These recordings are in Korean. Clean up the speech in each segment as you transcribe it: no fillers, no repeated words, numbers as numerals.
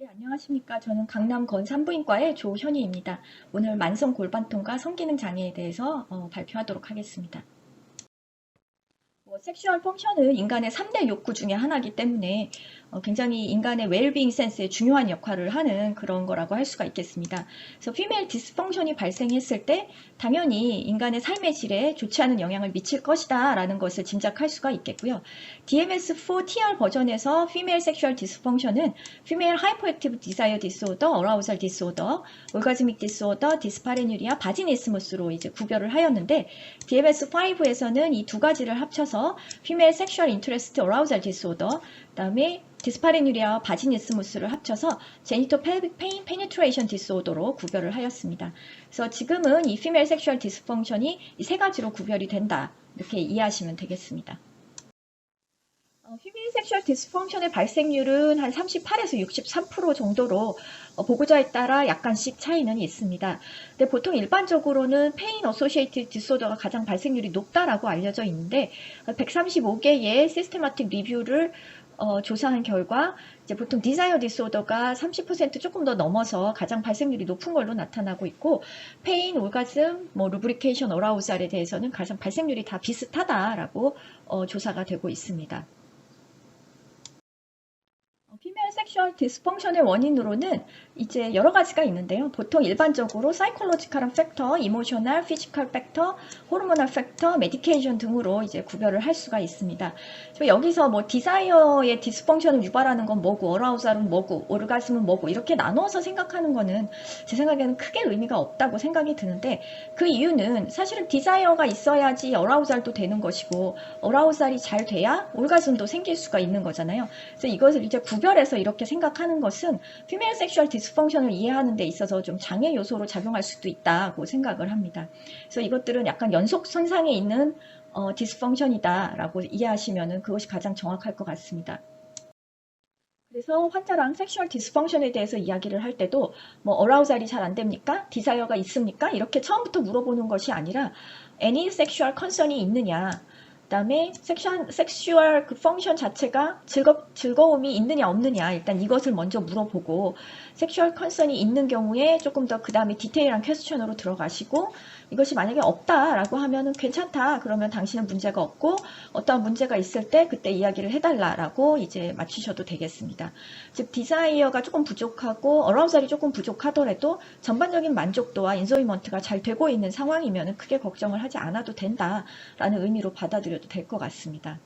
네, 안녕하십니까. 저는 강남 건산부인과의 조현희입니다. 오늘 만성 골반통과 성기능 장애에 대해서 발표하도록 하겠습니다. 섹슈얼 펑션은 인간의 3대 욕구 중에 하나이기 때문에 굉장히 인간의 웰빙 센스에 중요한 역할을 하는 그런 거라고 할 수가 있겠습니다. 그래서 피메일 디스펑션이 발생했을 때 당연히 인간의 삶의 질에 좋지 않은 영향을 미칠 것이다 라는 것을 짐작할 수가 있겠고요. DMS4TR 버전에서 피메일 섹슈얼 디스펑션은 피메일 하이퍼액티브 디자이어 디스오더, 어라우설 디스오더, 올가즈믹 디스오더, 디스파레뉴리아, 바지니스무스로 이제 구별을 하였는데 DMS5에서는 이 두 가지를 합쳐서 피메일 섹슈얼 인터레스트 어라우잘 디스오더, 그다음에 디스파레뉴리아와 바지니스무스를 합쳐서 제니토 펠빅 페인 페니트레이션 디스오더로 구별을 하였습니다. 그래서 지금은 이 피메일 섹슈얼 디스펑션이 이 세 가지로 구별이 된다. 이렇게 이해하시면 되겠습니다. 피메일 섹슈얼 디스펑션의 발생률은 한 38에서 63% 정도로 보고자에 따라 약간씩 차이는 있습니다. 근데 보통 일반적으로는 페인 어소시에이티드 디스오더가 가장 발생률이 높다라고 알려져 있는데 135개의 시스테마틱 리뷰를 조사한 결과 이제 보통 디자이어 디스오더가 30% 조금 더 넘어서 가장 발생률이 높은 걸로 나타나고 있고 페인, 올가즘, 루브리케이션, 어라우잘에 대해서는 가장 발생률이 다 비슷하다라고 조사가 되고 있습니다. 피메일 섹슈얼 디스펑션의 원인으로는 이제 여러 가지가 있는데요. 보통 일반적으로 사이콜로지컬한 팩터, 이모셔널, 피지컬 팩터, 호르모널 팩터, 메디케이션 등으로 이제 구별을 할 수가 있습니다. 여기서 뭐 디자이어의 디스펑션을 유발하는 건 뭐고, 어라우잘은 뭐고, 오르가즘은 뭐고 이렇게 나눠서 생각하는 거는 제 생각에는 크게 의미가 없다고 생각이 드는데 그 이유는 사실은 디자이어가 있어야지 어라우잘도 되는 것이고 어라우잘이 잘 돼야 올가즘도 생길 수가 있는 거잖아요. 그래서 이것을 이제 구별해서 이렇게 생각하는 것은 피메일 섹슈얼 디스펑션을 이해하는 데 있어서 좀 장애 요소로 작용할 수도 있다고 생각을 합니다. 그래서 이것들은 약간 연속선상에 있는 디스펑션이다라고 이해하시면 그것이 가장 정확할 것 같습니다. 그래서 환자랑 섹슈얼 디스펑션에 대해서 이야기를 할 때도 뭐 어라우잘이 잘 안 됩니까? 디자이어가 있습니까? 이렇게 처음부터 물어보는 것이 아니라 any sexual concern이 있느냐, 그다음에 섹슈얼 그 펑션 자체가 즐거움이 있느냐 없느냐 일단 이것을 먼저 물어보고 섹슈얼 컨선이 있는 경우에 조금 더 그 다음에 디테일한 퀘스천으로 들어가시고 이것이 만약에 없다라고 하면은 괜찮다 그러면 당신은 문제가 없고 어떠한 문제가 있을 때 그때 이야기를 해달라라고 이제 맞추셔도 되겠습니다. 즉 디자이어가 조금 부족하고 어라우살이 조금 부족하더라도 전반적인 만족도와 인조이먼트가 잘 되고 있는 상황이면 크게 걱정을 하지 않아도 된다라는 의미로 받아들여도 될 것 같습니다.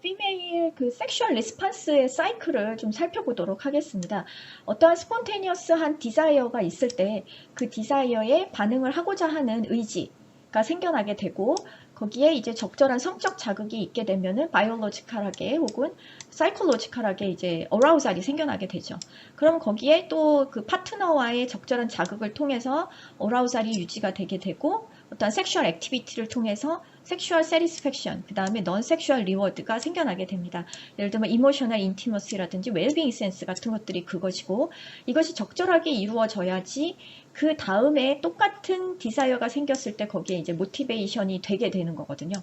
피메일 그 섹슈얼 리스판스의 사이클을 좀 살펴보도록 하겠습니다. 어떠한 스폰테니어스한 디자이어가 있을 때 그 디자이어에 반응을 하고자 하는 의지가 생겨나게 되고 거기에 이제 적절한 성적 자극이 있게 되면은 바이올로지컬하게 혹은 사이콜로지컬하게 이제 어라우잘이 생겨나게 되죠. 그럼 거기에 또 그 파트너와의 적절한 자극을 통해서 어라우잘이 유지가 되게 되고 어떤 섹슈얼 액티비티를 통해서 섹슈얼 세티스팩션, 그 다음에 넌 섹슈얼 리워드가 생겨나게 됩니다. 예를 들면 이모셔널 인티머시라든지 웰빙 센스 같은 것들이 그것이고 이것이 적절하게 이루어져야지 그 다음에 똑같은 디자이어가 생겼을 때 거기에 이제 모티베이션이 되게 되는 거거든요.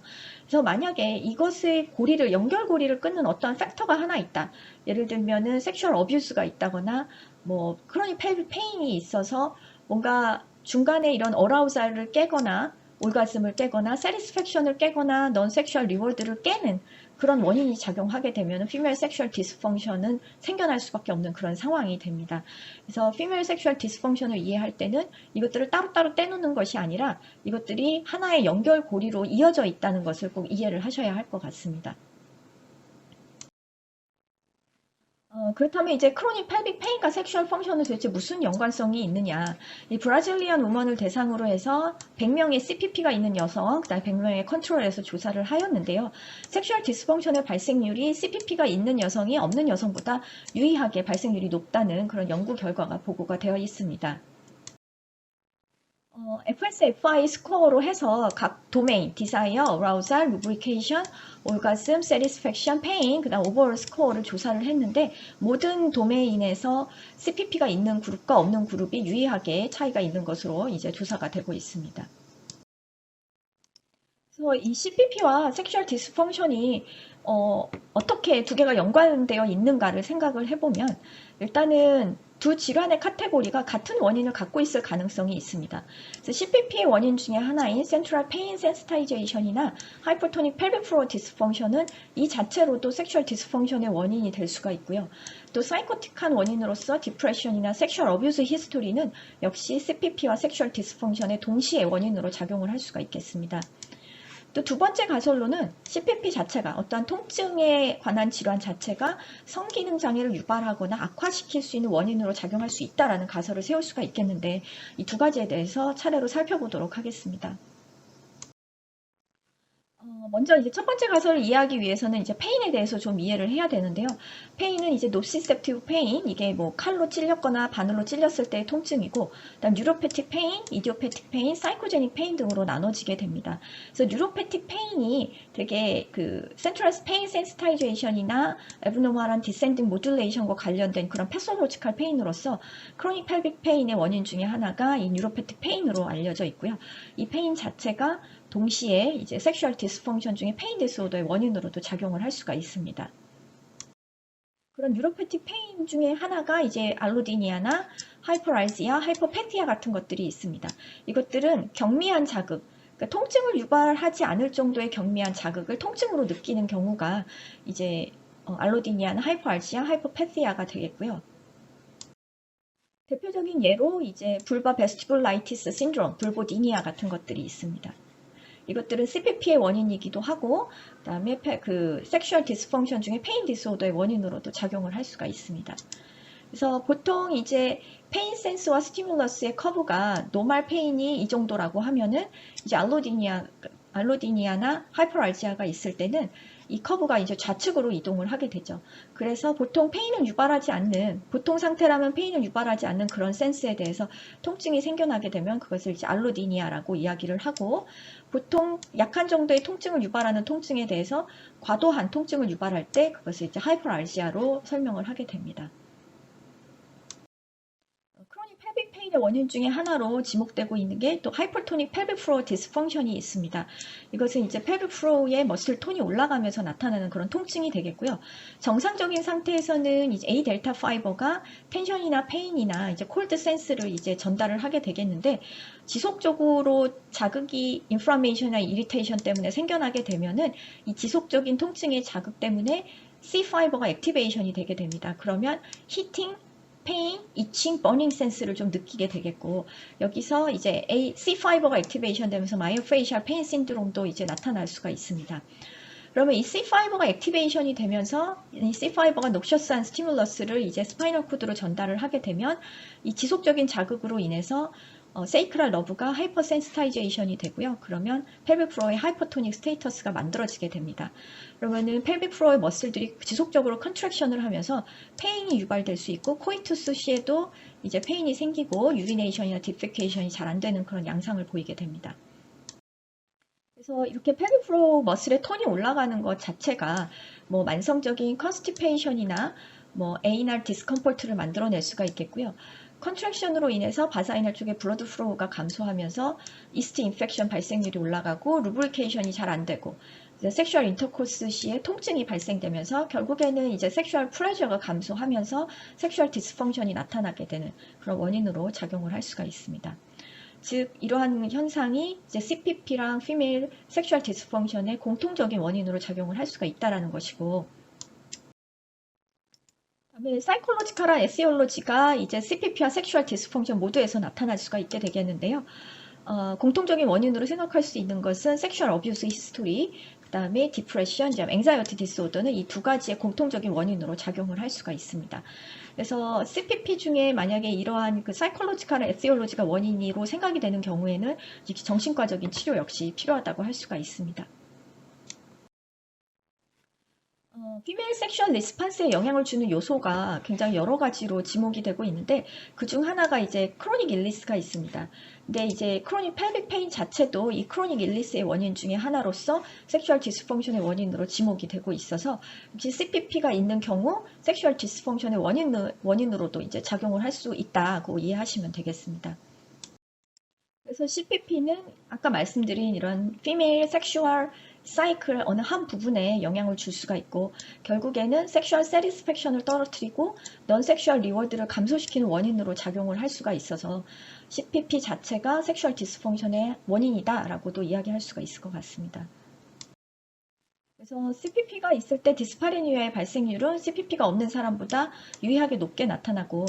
그래서 만약에 이것의 고리를 연결고리를 끊는 어떠한 팩터가 하나 있다. 예를 들면은 섹슈얼 어뷰스가 있다거나 뭐 크로닉 페인이 있어서 뭔가 중간에 이런 어라우잘을 깨거나 올가즘을 깨거나 세티스팩션을 깨거나 넌 섹슈얼 리워드를 깨는 그런 원인이 작용하게 되면 피메일 섹슈얼 디스펑션은 생겨날 수밖에 없는 그런 상황이 됩니다. 그래서 피메일 섹슈얼 디스펑션을 이해할 때는 이것들을 따로따로 떼놓는 것이 아니라 이것들이 하나의 연결고리로 이어져 있다는 것을 꼭 이해를 하셔야 할 것 같습니다. 그렇다면 이제 크로닉 펠빅 페인과 섹슈얼 펑션은 도대체 무슨 연관성이 있느냐. 이 브라질리안 우먼을 대상으로 해서 100명의 CPP가 있는 여성, 그다음에 100명의 컨트롤에서 조사를 하였는데요. 섹슈얼 디스펑션의 발생률이 CPP가 있는 여성이 없는 여성보다 유의하게 발생률이 높다는 그런 연구 결과가 보고가 되어 있습니다. FSFI 스코어로 해서 각 도메인, 디자이어, 어라우잘, 루브리케이션, 올가즘, 세티스팩션, 페인, 그 다음 오버올 스코어를 조사를 했는데 모든 도메인에서 CPP가 있는 그룹과 없는 그룹이 유의하게 차이가 있는 것으로 이제 조사가 되고 있습니다. 그래서 이 CPP와 섹슈얼 디스펑션이 어떻게 두 개가 연관되어 있는가를 생각을 해보면 일단은 두 질환의 카테고리가 같은 원인을 갖고 있을 가능성이 있습니다. 그래서 CPP의 원인 중에 하나인 Central Pain Sensitization이나 Hypertonic Pelvic Floor Dysfunction은 이 자체로도 섹슈얼 디스펑션의 원인이 될 수가 있고요. 또 사이코틱한 원인으로서 디프레션이나 섹슈얼 어뷰스 히스토리는 역시 CPP와 섹슈얼 디스펑션의 동시에 원인으로 작용을 할 수가 있겠습니다. 또 두 번째 가설로는 CPP 자체가 어떠한 통증에 관한 질환 자체가 성기능 장애를 유발하거나 악화시킬 수 있는 원인으로 작용할 수 있다라는 가설을 세울 수가 있겠는데 이 두 가지에 대해서 차례로 살펴보도록 하겠습니다. 먼저 이제 첫 번째 가설을 이해하기 위해서는 이제 페인에 대해서 좀 이해를 해야 되는데요. 페인은 이제 노시셉티브 페인, 이게 뭐 칼로 찔렸거나 바늘로 찔렸을 때의 통증이고, 그다음 뉴로패틱 페인, 이디오패틱 페인, 사이코제닉 페인 등으로 나눠지게 됩니다. 그래서 뉴로패틱 페인이 되게 그 센트럴 페인 센시타이제이션이나 에브노멀한 디센딩 모듈레이션과 관련된 그런 패솔로지컬 페인으로서 크로닉 펠빅 페인의 원인 중에 하나가 이 뉴로패틱 페인으로 알려져 있고요. 이 페인 자체가 동시에 이제 섹슈얼 디스펑션 중에 페인 디스오더의 원인으로도 작용을 할 수가 있습니다. 그런 뉴로패틱 페인 중에 하나가 이제 알로디니아나 하이퍼랄지아, 하이퍼패티아 같은 것들이 있습니다. 이것들은 경미한 자극, 그러니까 통증을 유발하지 않을 정도의 경미한 자극을 통증으로 느끼는 경우가 이제 알로디니아나 하이퍼알지아, 하이퍼패티아가 되겠고요. 대표적인 예로 이제 불바 베스티불라이티스 신드롬, 불보디니아 같은 것들이 있습니다. 이것들은 CPP의 원인이기도 하고 그다음에 그 섹슈얼 디스펑션 중에 페인 디스오더의 원인으로도 작용을 할 수가 있습니다. 그래서 보통 이제 페인 센스와 스티뮬러스의 커브가 노멀 페인이 이 정도라고 하면은 이제 알로디니아나 하이퍼알지아가 있을 때는 이 커브가 이제 좌측으로 이동을 하게 되죠. 그래서 보통 페인을 유발하지 않는, 보통 상태라면 페인을 유발하지 않는 그런 센스에 대해서 통증이 생겨나게 되면 그것을 이제 알로디니아라고 이야기를 하고, 보통 약한 정도의 통증을 유발하는 통증에 대해서 과도한 통증을 유발할 때 그것을 이제 하이퍼알지아로 설명을 하게 됩니다. 크로닉 펠빅 페인의 원인 중에 하나로 지목되고 있는 게 또 하이퍼토닉 펠빅 플로어 디스펑션이 있습니다. 이것은 이제 펠빅 플로어의 머슬 톤이 올라가면서 나타나는 그런 통증이 되겠고요. 정상적인 상태에서는 이제 A 델타 파이버가 텐션이나 페인이나 이제 콜드 센스를 이제 전달을 하게 되겠는데 지속적으로 자극이 인플라메이션이나 이리테이션 때문에 생겨나게 되면은 이 지속적인 통증의 자극 때문에 C 파이버가 액티베이션이 되게 됩니다. 그러면 히팅, 페인, 이칭, 버닝 센스를 좀 느끼게 되겠고 여기서 이제 C 파이버가 액티베이션 되면서 마이오페이셜 페인 신드롬도 이제 나타날 수가 있습니다. 그러면 이 C 파이버가 액티베이션이 되면서 이 C 파이버가 녹셔스한 스티뮬러스를 이제 스파이널 코드로 전달을 하게 되면 이 지속적인 자극으로 인해서 세이크랄 러브가 하이퍼 센시타이제이션이 되고요. 그러면 펠빅 플로어의 하이퍼토닉 스테이터스가 만들어지게 됩니다. 그러면은 펠빅 플로어의 머슬들이 지속적으로 컨트랙션을 하면서 페인이 유발될 수 있고 코이투스 시에도 이제 페인이 생기고 유리네이션이나 디페케이션이 잘 안 되는 그런 양상을 보이게 됩니다. 그래서 이렇게 펠빅 플로어 머슬의 톤이 올라가는 것 자체가 뭐 만성적인 컨스티페이션이나 뭐 에이날 디스컴포트를 만들어낼 수가 있겠고요. 컨트랙션으로 인해서 바사이널 쪽에 블러드 플로우가 감소하면서 이스트 인펙션 발생률이 올라가고 루브리케이션이 잘 안 되고 섹슈얼 인터코스 시에 통증이 발생되면서 결국에는 이제 섹슈얼 플레저가 감소하면서 섹슈얼 디스펑션이 나타나게 되는 그런 원인으로 작용을 할 수가 있습니다. 즉 이러한 현상이 이제 CPP랑 피메일 섹슈얼 디스펑션의 공통적인 원인으로 작용을 할 수가 있다라는 것이고 그다음에 사이콜로지컬한 에시올로지가 이제 CPP와 섹슈얼 디스펑션 모두에서 나타날 수가 있게 되겠는데요. 공통적인 원인으로 생각할 수 있는 것은 섹슈얼 어뷰스 히스토리, 그 다음에 디프레션, 앵자이어티 디스오더는 이 두 가지의 공통적인 원인으로 작용을 할 수가 있습니다. 그래서 CPP 중에 만약에 이러한 그 사이콜로지컬 에시올로지가 원인으로 생각이 되는 경우에는 정신과적인 치료 역시 필요하다고 할 수가 있습니다. 피메일 섹슈얼 리스판스에 영향을 주는 요소가 굉장히 여러 가지로 지목이 되고 있는데 그중 하나가 이제 크로닉 일리스가 있습니다. 근데 이제 크로닉 펠빅 페인 자체도 이 크로닉 일리스의 원인 중에 하나로서 섹슈얼 디스펑션의 원인으로 지목이 되고 있어서 혹시 CPP가 있는 경우 섹슈얼 디스펑션의 원인으로도 이제 작용을 할 수 있다고 이해하시면 되겠습니다. 그래서 CPP는 아까 말씀드린 이런 female sexual 사이클 어느 한 부분에 영향을 줄 수가 있고 결국에는 섹슈얼 세티스팩션을 떨어뜨리고 넌 섹슈얼 리워드를 감소시키는 원인으로 작용을 할 수가 있어서 CPP 자체가 섹슈얼 디스펑션의 원인이다 라고도 이야기할 수가 있을 것 같습니다. 그래서 CPP가 있을 때 디스파리니아의 발생률은 CPP가 없는 사람보다 유의하게 높게 나타나고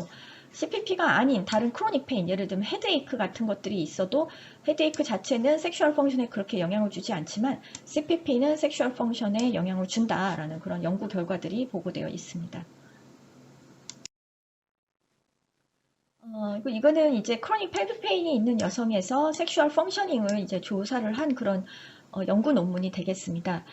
CPP가 아닌 다른 크로닉 페인, 예를 들면 헤드에이크 같은 것들이 있어도 헤드에이크 자체는 섹슈얼 펑션에 그렇게 영향을 주지 않지만 CPP는 섹슈얼 펑션에 영향을 준다라는 그런 연구 결과들이 보고되어 있습니다. 이거는 이제 크로닉 펠빅 페인이 있는 여성에서 섹슈얼 펑셔닝을 이제 조사를 한 그런 연구 논문이 되겠습니다.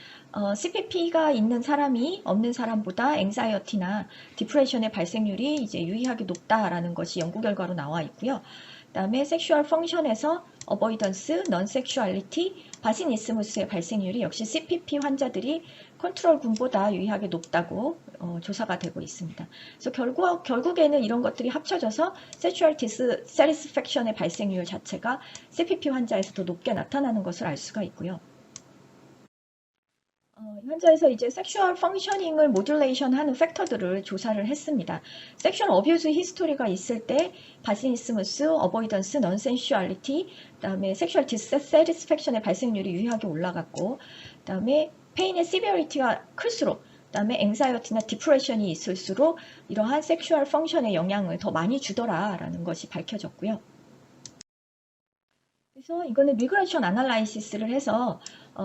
CPP가 있는 사람이 없는 사람보다 앵사이어티나 디프레션의 발생률이 이제 유의하게 높다라는 것이 연구 결과로 나와 있고요. 그다음에 섹슈얼 펑션에서 어버이던스, 넌섹슈얼리티, 바시니스무스의 발생률이 역시 CPP 환자들이 컨트롤 군보다 유의하게 높다고 조사가 되고 있습니다. 그래서 결국에는 이런 것들이 합쳐져서 섹슈얼 디스세티스팩션의 발생률 자체가 CPP 환자에서 더 높게 나타나는 것을 알 수가 있고요. 이 환자에서 이제 섹슈얼 펑셔닝을 모듈레이션 하는 팩터들을 조사를 했습니다. 섹슈얼 어뷰즈 히스토리가 있을 때 바시니스무스, 어보이던스, 넌센슈얼리티, 그다음에 섹슈얼 디스세티스팩션의 발생률이 유의하게 올라갔고, 그다음에 페인의 시비어리티가 클수록, 그다음에 앵사이어티나 디프레션이 있을수록 이러한 섹슈얼 펑션에 영향을 더 많이 주더라라는 것이 밝혀졌고요. 그래서 이거는 리그레션 아날라이시스를 해서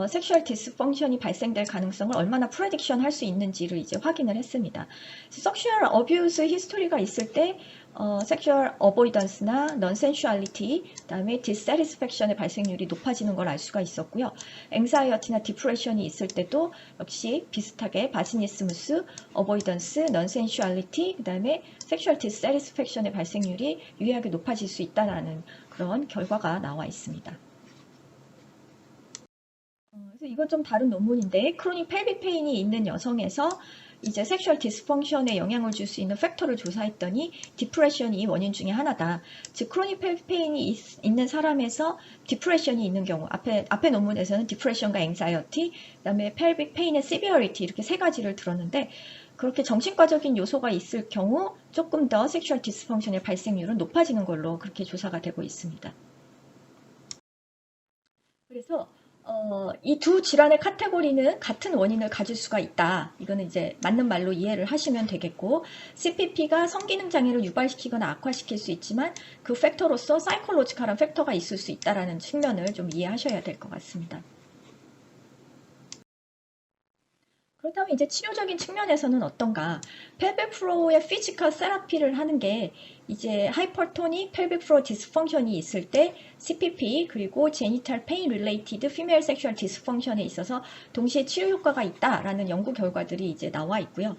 섹슈얼 디스펑션이 발생될 가능성을 얼마나 프레딕션 할 수 있는지를 이제 확인을 했습니다. 섹슈얼 어뷰스 히스토리가 있을 때 섹슈얼 어보이던스나 넌센슈얼리티, 그다음에 디스세티스팩션의 발생률이 높아지는 걸 알 수가 있었고요. 앵사이어티나 디프레션이 있을 때도 역시 비슷하게 바시니스무스, 어보이던스, 넌센슈얼리티, 그다음에 섹슈얼 디스세티스팩션의 발생률이 유의하게 높아질 수 있다라는 그런 결과가 나와 있습니다. 그래서 이건 좀 다른 논문인데 크로닉 펠빅 페인이 있는 여성에서 이제 섹슈얼 디스펑션에 영향을 줄 수 있는 팩터를 조사했더니 디프레션이 원인 중에 하나다. 즉 크로닉 펠빅 페인이 있는 사람에서 디프레션이 있는 경우 앞에 논문에서는 디프레션과 앵사이어티, 그다음에 펠빅 페인의 시비어리티 이렇게 세 가지를 들었는데 그렇게 정신과적인 요소가 있을 경우 조금 더 섹슈얼 디스펑션의 발생률은 높아지는 걸로 그렇게 조사가 되고 있습니다. 그래서 이 두 질환의 카테고리는 같은 원인을 가질 수가 있다. 이거는 이제 맞는 말로 이해를 하시면 되겠고 CPP가 성기능 장애를 유발시키거나 악화시킬 수 있지만 그 팩터로서 사이콜로지컬한 팩터가 있을 수 있다는 측면을 좀 이해하셔야 될 것 같습니다. 그렇다면 이제 치료적인 측면에서는 어떤가? 펠빅 플로어의 피지컬 세라피를 하는 게 이제 하이퍼토닉 펠빅 플로어 디스펑션이 있을 때 CPP 그리고 제니탈 페인 릴레이티드 피메일 섹슈얼 디스펑션에 있어서 동시에 치료 효과가 있다라는 연구 결과들이 이제 나와 있고요.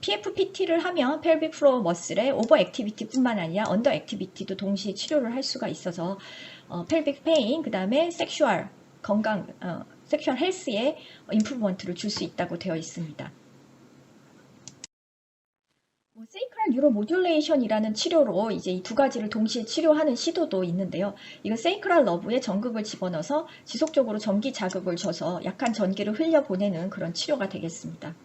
PFPT를 하면 펠빅 플로어 머슬의 오버 액티비티뿐만 아니라 언더 액티비티도 동시에 치료를 할 수가 있어서 펠빅 페인 그다음에 섹슈얼 건강 섹슈얼 헬스에 임프루먼트를 줄 수 있다고 되어 있습니다. 세이크랄 뉴로 모듈레이션이라는 치료로 이제 이 두 가지를 동시에 치료하는 시도도 있는데요. 이건 세이크랄 러브에 전극을 집어넣어서 지속적으로 전기 자극을 줘서 약한 전기를 흘려보내는 그런 치료가 되겠습니다.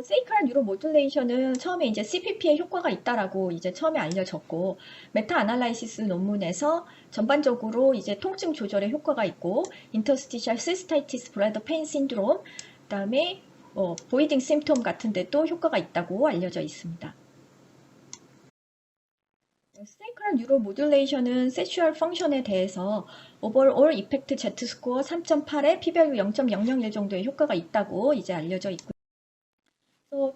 세이크랄 뉴로 모듈레이션은 처음에 이제 CPP에 효과가 있다라고 이제 처음에 알려졌고 메타 아날라이시스 논문에서 전반적으로 이제 통증 조절에 효과가 있고 인터스티셜 시스타이티스 브레더 페인 신드롬 그다음에 보이딩 심톰 같은 데도 효과가 있다고 알려져 있습니다. 세이크랄 뉴로 모듈레이션은 섹슈얼 펑션에 대해서 오버올 이펙트 Z 스코어 3.8에 p-value 0.001 정도의 효과가 있다고 이제 알려져 있고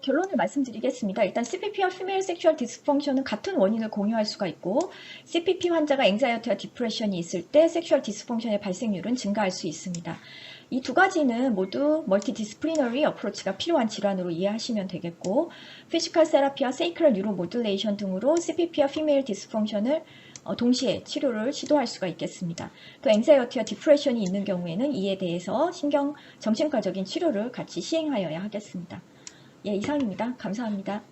결론을 말씀드리겠습니다. 일단 CPP와 피메일 섹슈얼 디스펑션은 같은 원인을 공유할 수가 있고 CPP 환자가 앵자이어티와 디프레션이 있을 때 섹슈얼 디스펑션의 발생률은 증가할 수 있습니다. 이 두 가지는 모두 멀티디스플리너리 어프로치가 필요한 질환으로 이해하시면 되겠고 피지컬 세라피와 세이크럴 뉴로 모듈레이션 등으로 CPP와 피메일 디스펑션을 동시에 치료를 시도할 수가 있겠습니다. 또 앵자이어티와 디프레션이 있는 경우에는 이에 대해서 정신과적인 치료를 같이 시행하여야 하겠습니다. 예, 이상입니다. 감사합니다.